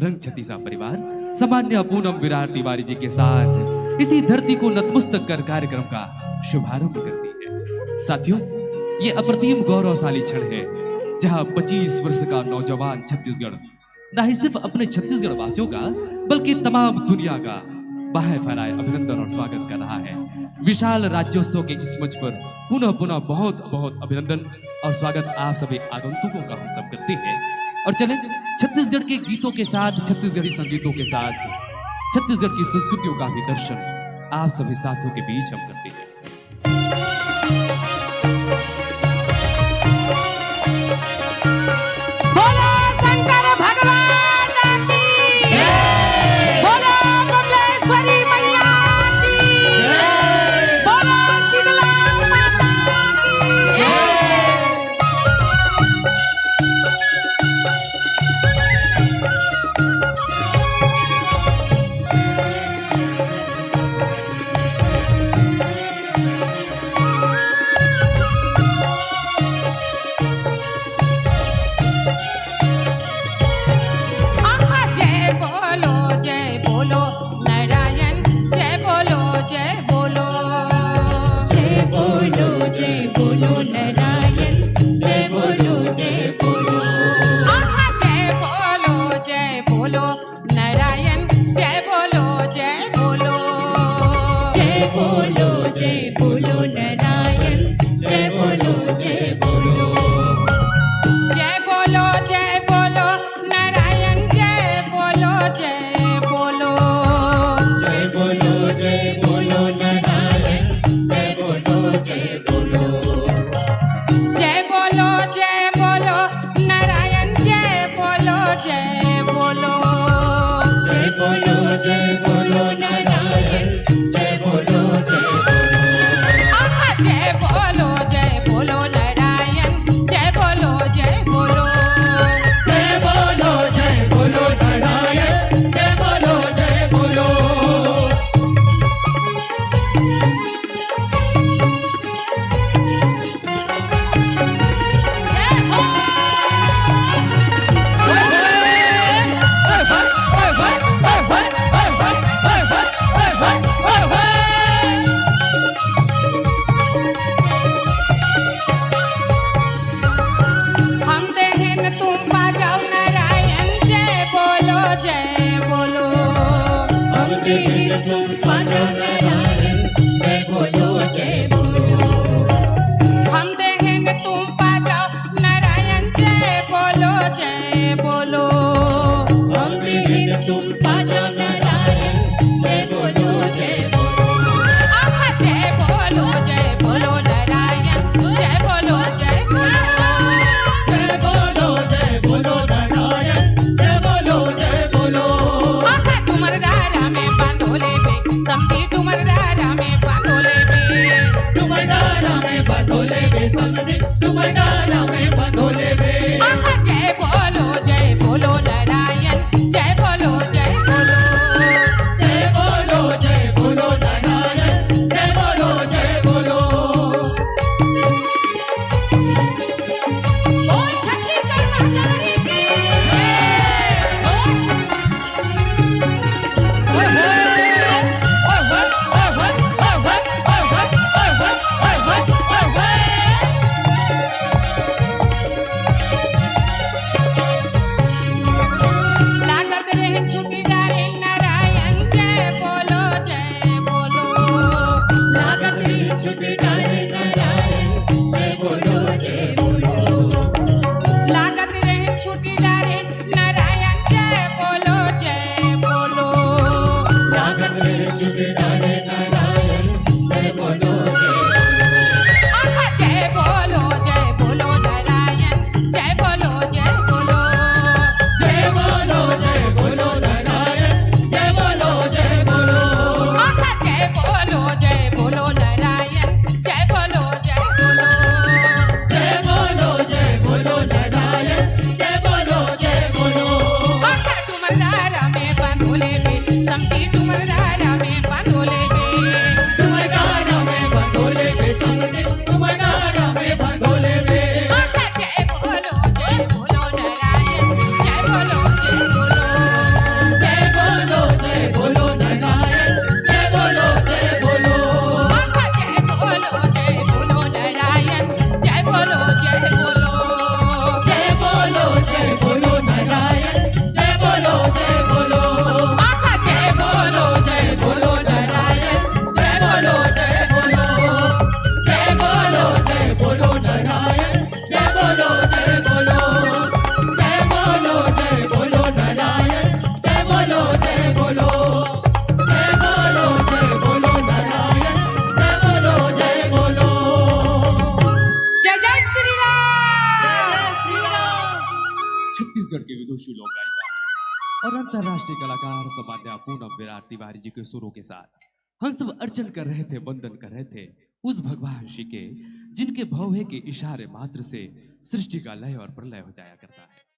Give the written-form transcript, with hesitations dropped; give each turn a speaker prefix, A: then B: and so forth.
A: रंग छत्तीसा परिवार सामान्य पूनम विराट तिवारी जी के साथ इसी धरती को नतमस्तक कर कार्यक्रम का शुभारंभ करती है। साथियों, ये अप्रतिम गौरवशाली क्षण है जहां 25 वर्ष का नौजवान छत्तीसगढ़ न ही सिर्फ अपने छत्तीसगढ़ वासियों का बल्कि तमाम दुनिया का बाहें फैलाए अभिनंदन और स्वागत कर रहा है। विशाल राज्योत्सव के इस मंच पर पुनः पुनः बहुत बहुत अभिनंदन और स्वागत आप सभी आगंतुकों का हम सब करते हैं। और चलें छत्तीसगढ़ के गीतों के साथ, छत्तीसगढ़ी संगीतों के साथ छत्तीसगढ़ की संस्कृतियों का भी दर्शन आप सभी साथियों के बीच हम करते हैं। छत्तीसगढ़ के विदुषी लोक गायिका और अंतर्राष्ट्रीय कलाकार सम्मान्य पूनम विराट तिवारी जी के सुरों के साथ हम सब अर्चन कर रहे थे, वंदन कर रहे थे उस भगवान श्री के, जिनके भौहे के इशारे मात्र से सृष्टि का लय और प्रलय हो जाया करता है।